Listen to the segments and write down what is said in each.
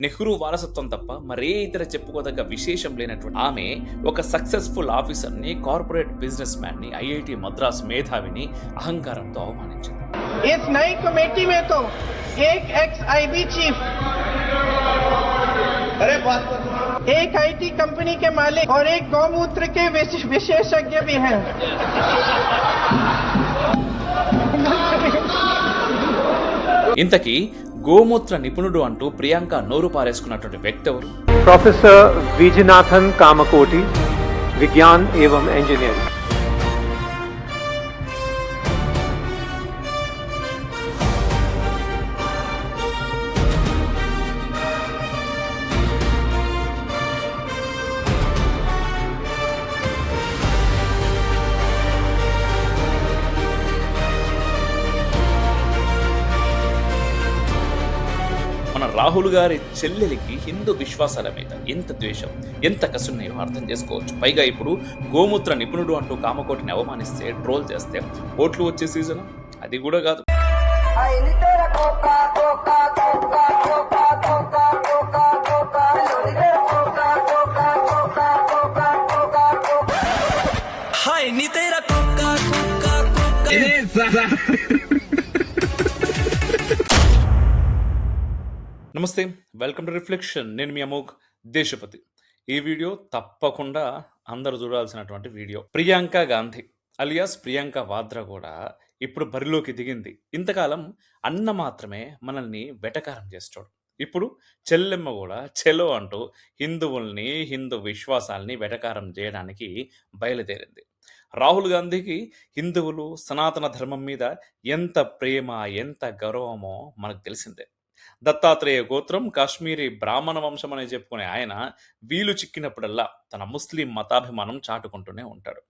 నెహ్రూ వారసత్వం తప్ప మరే ఇతర చెప్పుకోదగ్గ విశేషం లేనటువంటి ఆమె ఒక సక్సెస్ఫుల్ ఆఫీసర్ని, కార్పొరేట్ బిజినెస్ మ్యాన్ ని, ఐఐటి మద్రాస్ మేధావిని అహంకారంతో అవమానించింది. इस नई कमेटी में तो एक एक्स आईबी चीफ, एक आईटी कंपनी के मालिक और एक गौमूत्र के विशेषज्ञ भी हैं. ఇంతకీ గోమూత్ర నిపుణుడు అంటూ ప్రియాంక నోరు పారేసుకున్నటువంటి వ్యక్తి ఎవరు? प्रोफेसर विजयनाथन कामकोटी, विज्ञान एवं इंजीनियरिंग. మన రాహుల్ గారి చెల్లెలికి హిందూ విశ్వాసాల మీద ఎంత ద్వేషం, ఎంత కసున్నాయో అర్థం చేసుకోవచ్చు. పైగా ఇప్పుడు గోమూత్ర నిపుణుడు అంటూ కామకోటిని అవమానిస్తే, ట్రోల్ చేస్తే ఓట్లు వచ్చే సీజన్ అది కూడా కాదు. నమస్తే, వెల్కమ్ టు రిఫ్లెక్షన్. నేను మీ అమోఘ్ దేశపతి. ఈ వీడియో తప్పకుండా అందరూ చూడాల్సినటువంటి వీడియో. ప్రియాంక గాంధీ అలియాస్ ప్రియాంక వాద్రా కూడా ఇప్పుడు బరిలోకి దిగింది. ఇంతకాలం అన్న మాత్రమే మనల్ని వెటకారం చేస్తాడు. ఇప్పుడు చెల్లెమ్మ కూడా చెలో అంటూ హిందువుల్ని, హిందూ విశ్వాసాల్ని వెటకారం చేయడానికి బయలుదేరింది. రాహుల్ గాంధీకి హిందువులు, సనాతన ధర్మం మీద ఎంత ప్రేమ, ఎంత గౌరవమో మనకు తెలిసిందే. దత్తాత్రేయ గోత్రం, కాశ్మీరీ బ్రాహ్మణ వంశం అని చెప్పుకునే ఆయన వీలు చిక్కినప్పుడల్లా తన ముస్లిం మతాభిమానం చాటుకుంటూనే ఉంటాడు.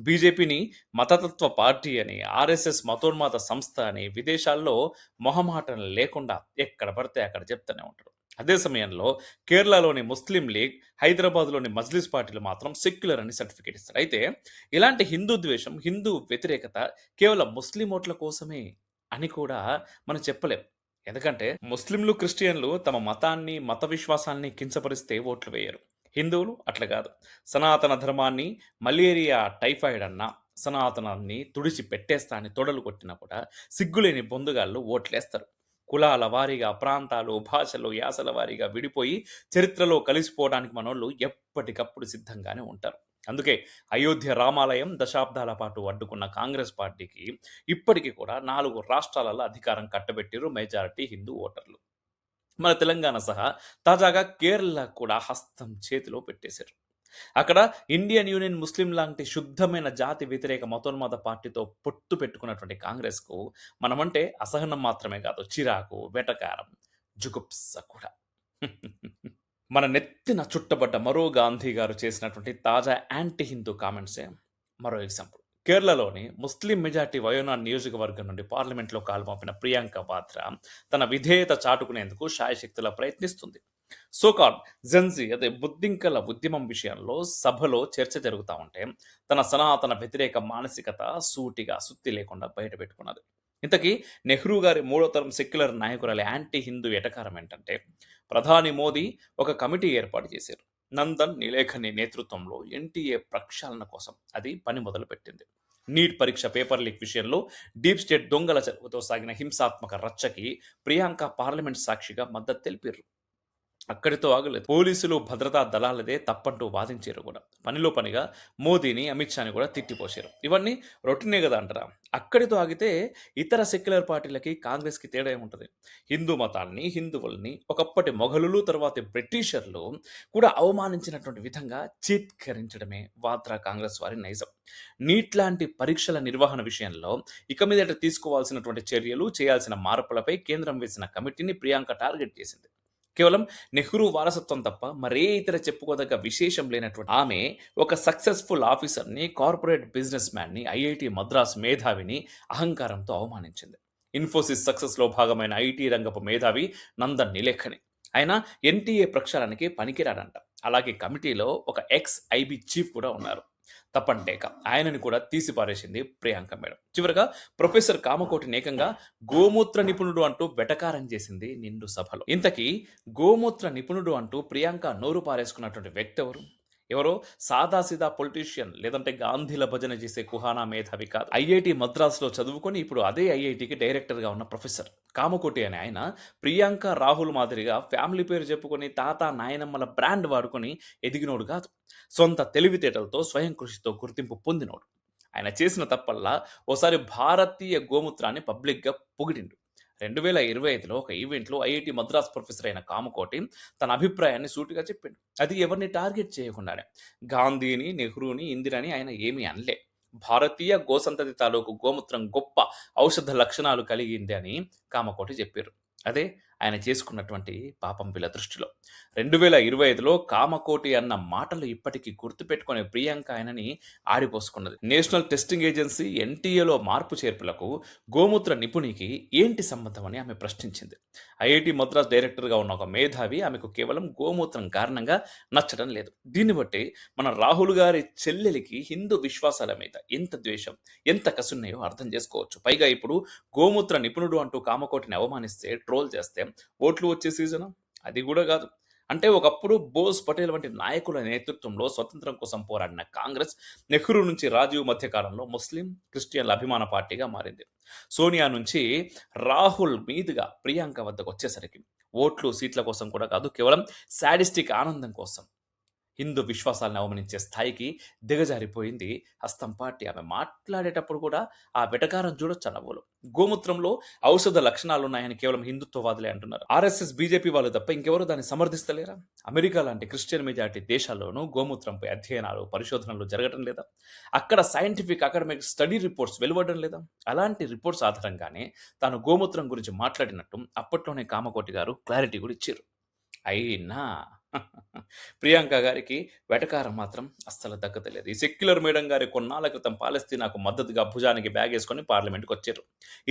బీజేపీని మతతత్వ పార్టీ అని, ఆర్ఎస్ఎస్ మతోన్మాద సంస్థ అని విదేశాల్లో మొహమాటం లేకుండా ఎక్కడ పడితే అక్కడ చెప్తూనే ఉంటాడు. అదే సమయంలో కేరళలోని ముస్లిం లీగ్, హైదరాబాద్లోని మజ్లిస్ పార్టీలు మాత్రం సెక్యులర్ అని సర్టిఫికేట్ ఇస్తారు. అయితే ఇలాంటి హిందూ ద్వేషం, హిందూ వ్యతిరేకత కేవలం ముస్లిం ఓట్ల కోసమే అని కూడా మనం చెప్పలేం. ఎందుకంటే ముస్లింలు, క్రిస్టియన్లు తమ మతాన్ని, మత విశ్వాసాన్ని కించపరిస్తే ఓట్లు వేయరు. హిందువులు అట్లా కాదు. సనాతన ధర్మాన్ని మలేరియా, టైఫాయిడ్ అన్నా, సనాతనాన్ని తుడిచి పెట్టేస్తా అని తొడలు కొట్టినా కూడా సిగ్గులేని బొందుగాళ్ళు ఓట్లేస్తారు. కులాల వారీగా, ప్రాంతాలు, భాషలు, యాసల వారీగా విడిపోయి చరిత్రలో కలిసిపోవడానికి మనోళ్ళు ఎప్పటికప్పుడు సిద్ధంగానే ఉంటారు. అందుకే అయోధ్య రామాలయం దశాబ్దాల పాటు అడ్డుకున్న కాంగ్రెస్ పార్టీకి ఇప్పటికీ కూడా 4 రాష్ట్రాలలో అధికారం కట్టబెట్టారు మెజారిటీ హిందూ ఓటర్లు. మన తెలంగాణ సహా తాజాగా కేరళ కూడా హస్తం చేతిలో పెట్టేశారు. అక్కడ ఇండియన్ యూనియన్ ముస్లిం లాంటి శుద్ధమైన జాతి వ్యతిరేక మతోన్మాద పార్టీతో పొత్తు పెట్టుకున్నటువంటి కాంగ్రెస్కు మనమంటే అసహనం మాత్రమే కాదు, చిరాకు, వెటకారం, జుగుప్స కూడా. మన నెత్తిన చుట్టబడ్డ మరో గాంధీ గారు చేసినటువంటి తాజా యాంటీ హిందూ కామెంట్సే మరో ఎగ్జాంపుల్. కేరళలోని ముస్లిం మెజార్టీ వయోనాడ్ నియోజకవర్గం నుండి పార్లమెంట్లో కాలుమోపిన ప్రియాంక వాద్రా తన విధేయత చాటుకునేందుకు శాయశక్తులా ప్రయత్నిస్తుంది. సోకాల్ జెన్జీ అదే బుద్ధింకల ఉద్యమం విషయంలో సభలో చర్చ జరుగుతూ ఉంటే తన సనాతన వ్యతిరేక మానసికత సూటిగా, సుత్తి లేకుండా బయట పెట్టుకున్నది. ఇంతకీ నెహ్రూ గారి 3వ తరం సెక్యులర్ నాయకురాలి యాంటీ హిందూ ఎటకారం ఏంటంటే, ప్రధాని మోదీ ఒక కమిటీ ఏర్పాటు చేశారు. నందన్ నీలేఖని నేతృత్వంలో ఎన్టీఏ ప్రక్షాళన కోసం అది పని మొదలుపెట్టింది. నీట్ పరీక్ష పేపర్ లీక్ విషయంలో డీప్ స్టేట్ దొంగల చదువుతో సాగిన హింసాత్మక రచ్చకి ప్రియాంక పార్లమెంట్ సాక్షిగా మద్దతు తెలిపారు. అక్కడితో ఆగలేదు. పోలీసులు, భద్రతా దళాలదే తప్పంటూ వాదించారు కూడా. పనిలో పనిగా మోదీని, అమిత్ షాని కూడా తిట్టిపోశారు. ఇవన్నీ రొటీనే కదా అంటారా? అక్కడితో ఆగితే ఇతర సెక్యులర్ పార్టీలకి, కాంగ్రెస్కి తేడా ఏముంటుంది? హిందూ మతాన్ని, హిందువుల్ని ఒకప్పటి మొఘలులు, తర్వాత బ్రిటిషర్లు కూడా అవమానించినటువంటి విధంగా చీత్కరించడమే వాద్రా కాంగ్రెస్ వారి నైజం. నీట్ లాంటి పరీక్షల నిర్వహణ విషయంలో ఇక మీదట తీసుకోవాల్సినటువంటి చర్యలు, చేయాల్సిన మార్పులపై కేంద్రం వేసిన కమిటీని ప్రియాంక టార్గెట్ చేసింది. కేవలం నెహ్రూ వారసత్వం తప్ప మరే ఇతర చెప్పుకోదగ్గ విశేషం లేనటువంటి ఆమె ఒక సక్సెస్ఫుల్ ఆఫీసర్ని, కార్పొరేట్ బిజినెస్ మ్యాన్ని, ఐఐటి మద్రాస్ మేధావిని అహంకారంతో అవమానించింది. ఇన్ఫోసిస్ సక్సెస్లో భాగమైన ఐటీ రంగపు మేధావి నందన్ నీలేఖని. ఆయన ఎన్టీఏ ప్రక్షాళనకి పనికిరాడంట. అలాగే కమిటీలో ఒక ఎక్స్ ఐబీ చీఫ్ కూడా ఉన్నారు. తప్పంటేక ఆయనని కూడా తీసి పారేసింది ప్రియాంక మేడం. చివరగా ప్రొఫెసర్ కామకోటిని ఏకంగా గోమూత్ర నిపుణుడు అంటూ వెటకారం చేసింది నిండు సభలో. ఇంతకీ గోమూత్ర నిపుణుడు అంటూ ప్రియాంక నోరు పారేసుకున్నటువంటి వ్యక్తి ఎవరు? ఎవరో సాదాసీదా పొలిటీషియన్ లేదంటే గాంధీల భజన చేసే కుహానా మేధావి కాదు. ఐఐటి మద్రాసులో చదువుకొని ఇప్పుడు అదే ఐఐటికి డైరెక్టర్గా ఉన్న ప్రొఫెసర్ కామకోటి అనే ఆయన ప్రియాంక రాహుల్ మాదిరిగా ఫ్యామిలీ పేరు చెప్పుకొని తాత నాయనమ్మల బ్రాండ్ వాడుకొని ఎదిగినోడు కాదు. సొంత తెలివితేటలతో స్వయం కృషితో గుర్తింపు పొందినోడు. ఆయన చేసిన తప్పల్లా ఓసారి భారతీయ గోమూత్రాన్ని పబ్లిక్గా పొగిడిండు. 2025లో ఒక ఈవెంట్లో ఐఐటి మద్రాస్ ప్రొఫెసర్ అయిన కామకోటి తన అభిప్రాయాన్ని సూటిగా చెప్పిండు. అది ఎవరిని టార్గెట్ చేయకుండానే. గాంధీని, నెహ్రూని, ఇందిరని ఆయన ఏమీ అనలే. భారతీయ గోసంతతి తాలూకు గోమూత్రం గొప్ప ఔషధ లక్షణాలు కలిగింది అని కామకోటి చెప్పారు. అదే ఆయన చేసుకున్నటువంటి పాపం వీళ్ళ దృష్టిలో. 2025లో కామకోటి అన్న మాటలు ఇప్పటికీ గుర్తుపెట్టుకునే ప్రియాంక ఆయనని ఆడిపోసుకున్నది. నేషనల్ టెస్టింగ్ ఏజెన్సీ ఎన్టీఏలో మార్పు చేర్పులకు గోమూత్ర నిపుణికి ఏంటి సంబంధం అని ఆమె ప్రశ్నించింది. ఐఐటి మద్రాస్ డైరెక్టర్గా ఉన్న ఒక మేధావి ఆమెకు కేవలం గోమూత్రం కారణంగా నచ్చడం లేదు. దీన్ని బట్టి మన రాహుల్ గారి చెల్లెలికి హిందూ విశ్వాసాల మీద ఎంత ద్వేషం, ఎంత కసున్నాయో అర్థం చేసుకోవచ్చు. పైగా ఇప్పుడు గోమూత్ర నిపుణుడు అంటూ కామకోటిని అవమానిస్తే, ట్రోల్ చేస్తే ఓట్లు వచ్చే సీజను అది కూడా కాదు. అంటే ఒకప్పుడు బోస్ పటేల్ వంటి నాయకుల నేతృత్వంలో స్వతంత్రం కోసం పోరాడిన కాంగ్రెస్ నెహ్రూ నుంచి రాజీవ్ మధ్యకాలంలో ముస్లిం క్రిస్టియన్ల అభిమాన పార్టీగా మారింది. సోనియా నుంచి రాహుల్ మీదుగా ప్రియాంక వద్దకు వచ్చేసరికి ఓట్లు సీట్ల కోసం కూడా కాదు, కేవలం సాడిస్టిక్ ఆనందం కోసం హిందూ విశ్వాసాలను అవమానించే స్థాయికి దిగజారిపోయింది హస్తం పార్టీ. ఆమె మాట్లాడేటప్పుడు కూడా ఆ వెటకారం చూడొచ్చు నవ్వులు. గోమూత్రంలో ఔషధ లక్షణాలు ఉన్నాయని కేవలం హిందుత్వవాదులే అంటున్నారు. ఆర్ఎస్ఎస్ బీజేపీ వాళ్ళు తప్ప ఇంకెవరు దాన్ని సమర్థిస్తలేరా? అమెరికా లాంటి క్రిస్టియన్ మెజారిటీ దేశాల్లోనూ గోమూత్రంపై అధ్యయనాలు, పరిశోధనలు జరగడం లేదా? అక్కడ సైంటిఫిక్ అకాడమిక్ స్టడీ రిపోర్ట్స్ వెలువడడం లేదా? అలాంటి రిపోర్ట్స్ ఆధారంగానే తాను గోమూత్రం గురించి మాట్లాడినట్టు అప్పట్లోనే కామకోటి గారు క్లారిటీ కూడా ఇచ్చారు. అయినా ప్రియాంక గారికి వెటకారం మాత్రం అస్సలు తగ్గలేదు. ఈ సెక్యులర్ మేడం గారి కొన్నాళ్ల క్రితం పాలస్తీనాకు మద్దతుగా భుజానికి బ్యాగ్ వేసుకొని పార్లమెంట్కి వచ్చారు.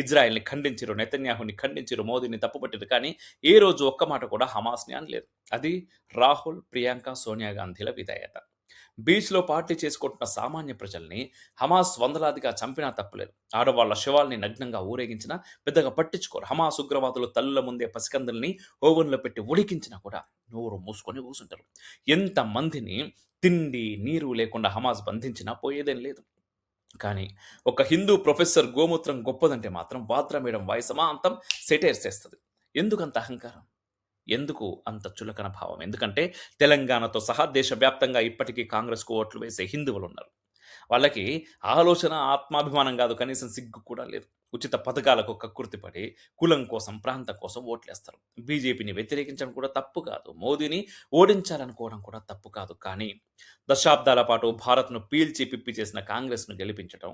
ఇజ్రాయెల్ని ఖండించారు, నెతన్యాహుని ఖండించారు, మోదీని తప్పుపట్టారు. కానీ ఏ రోజు ఒక్క మాట కూడా హమాస్ని అనలేదు. అది రాహుల్, ప్రియాంక, సోనియా గాంధీల విధేయత. బీచ్లో పార్టీ చేసుకుంటున్న సామాన్య ప్రజల్ని హమాస్ వందలాదిగా చంపినా తప్పలేదు. ఆడవాళ్ల శవాల్ని నగ్నంగా ఊరేగించినా పెద్దగా పట్టించుకోరు. హమాస్ ఉగ్రవాదులు తల్లుల ముందే పసికందుల్ని ఓవెన్లో పెట్టి ఉడికించినా కూడా నోరు మూసుకొని కూసుంటారు. ఎంతమందిని తిండి నీరు లేకుండా హమాస్ బంధించినా పోయేదేం లేదు. కానీ ఒక హిందూ ప్రొఫెసర్ గోమూత్రం గొప్పదంటే మాత్రం వాద్రా మేడం వాయిసమాంతం సెటైర్స్ చేస్తుంది. ఎందుకంత అహంకారం? ఎందుకు అంత చులకన భావం? ఎందుకంటే తెలంగాణతో సహా దేశవ్యాప్తంగా ఇప్పటికీ కాంగ్రెస్కు ఓట్లు వేసే హిందువులు ఉన్నారు. వాళ్ళకి ఆలోచన, ఆత్మాభిమానం కాదు, కనీసం సిగ్గు కూడా లేదు. ఉచిత పథకాలకు కక్కుర్తిపడి కులం కోసం, ప్రాంతం కోసం ఓట్లేస్తారు. బీజేపీని వ్యతిరేకించడం కూడా తప్పు కాదు, మోదీని ఓడించాలనుకోవడం కూడా తప్పు కాదు. కానీ దశాబ్దాల పాటు భారత్ను పీల్చి పిప్పి చేసిన కాంగ్రెస్ను గెలిపించడం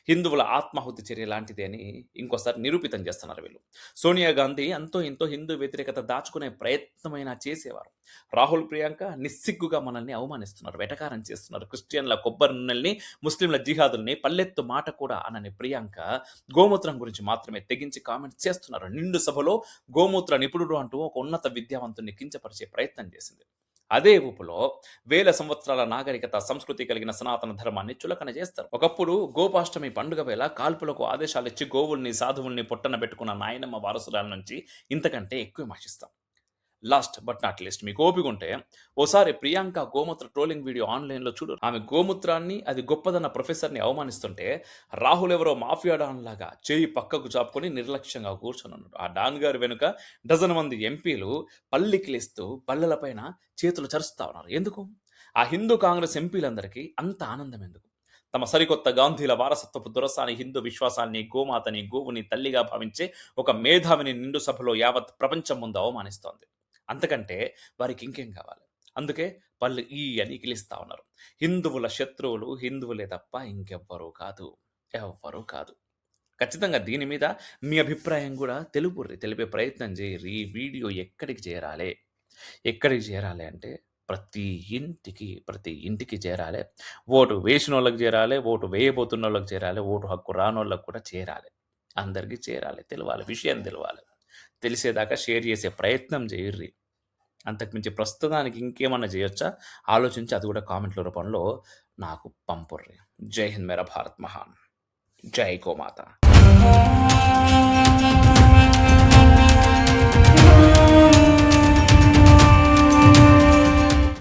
హిందువుల ఆత్మాహుతి చర్య లాంటిది అని ఇంకోసారి నిరూపితం చేస్తున్నారు వీళ్ళు. సోనియా గాంధీ అంతో ఇంతో హిందూ వ్యతిరేకత దాచుకునే ప్రయత్నమైనా చేసేవారు. రాహుల్, ప్రియాంక నిస్సిగ్గుగా మనల్ని అవమానిస్తున్నారు, వెటకారం చేస్తున్నారు. క్రిస్టియన్ల కొబ్బరి నూనెల్ని, ముస్లింల జిహాదుల్ని పల్లెత్తు మాట కూడా అనని ప్రియాంక గోమూత్రం గురించి మాత్రమే తెగించి కామెంట్స్ చేస్తున్నారు. నిండు సభలో గోమూత్ర నిపుణుడు అంటూ ఒక ఉన్నత విద్యావంతుని కించపరిచే ప్రయత్నం చేసింది. అదే ఊపులో వేల సంవత్సరాల నాగరికత, సంస్కృతి కలిగిన సనాతన ధర్మాన్ని చులకన చేస్తారు. ఒకప్పుడు గోపాష్టమి పండుగ వేళ కాల్పులకు ఆదేశాలు ఇచ్చి గోవుల్ని, సాధువుల్ని పొట్టన పెట్టుకున్న నాయనమ్మ వారసురాల నుంచి ఇంతకంటే ఎక్కువ ఆశిస్తాం. లాస్ట్ బట్ నాట్ లీస్ట్, మీకు ఓపిక ఉంటే ఓసారి ప్రియాంక గోమూత్ర ట్రోలింగ్ వీడియో ఆన్లైన్లో చూడు. ఆమె గోమూత్రాన్ని, అది గొప్పదన్న ప్రొఫెసర్ని అవమానిస్తుంటే రాహుల్ ఎవరో మాఫియా డాన్ లాగా చేయి పక్కకు చాపుకొని నిర్లక్ష్యంగా కూర్చొని ఉన్నాడు. ఆ డాన్ గారి వెనుక డజన్ మంది ఎంపీలు పల్లికిలిస్తూ బల్లలపైన చేతులు చరుస్తా ఉన్నారు. ఎందుకు? ఆ హిందూ కాంగ్రెస్ ఎంపీలందరికీ అంత ఆనందం ఎందుకు? తమ సరికొత్త గాంధీల వారసత్వపు దురసాని, హిందూ విశ్వాసాన్ని, గోమాతని, గోవుని తల్లిగా భావించే ఒక మేధావిని నిండు సభలో యావత్ ప్రపంచం ముందు అవమానిస్తోంది. అంతకంటే వారికి ఇంకేం కావాలి? అందుకే వాళ్ళు ఈ అని కిలిస్తా ఉన్నారు. హిందువుల శత్రువులు హిందువులే తప్ప ఇంకెవ్వరూ కాదు, ఎవ్వరూ కాదు. ఖచ్చితంగా దీని మీద మీ అభిప్రాయం కూడా తెలిపే ప్రయత్నం చేయరు. ఈ వీడియో ఎక్కడికి చేరాలి అంటే ప్రతి ఇంటికి చేరాలి. ఓటు వేసిన వాళ్ళకి చేరాలి, ఓటు వేయబోతున్న వాళ్ళకి చేరాలి, ఓటు హక్కు రానోళ్ళకి కూడా చేరాలి. అందరికీ చేరాలి, తెలవాలి, విషయం తెలవాలి. తెలిసేదాకా షేర్ చేసే ప్రయత్నం చేయర్రి. అంతకుమించి ప్రస్తుతానికి ఇంకేమన్నా చేయొచ్చా? ఆలోచించి అది కూడా కామెంట్‌ల రూపంలో నాకు పంపుర్రి. జై హింద్! మేరా భారత్ మహాన్! జై గోమాత!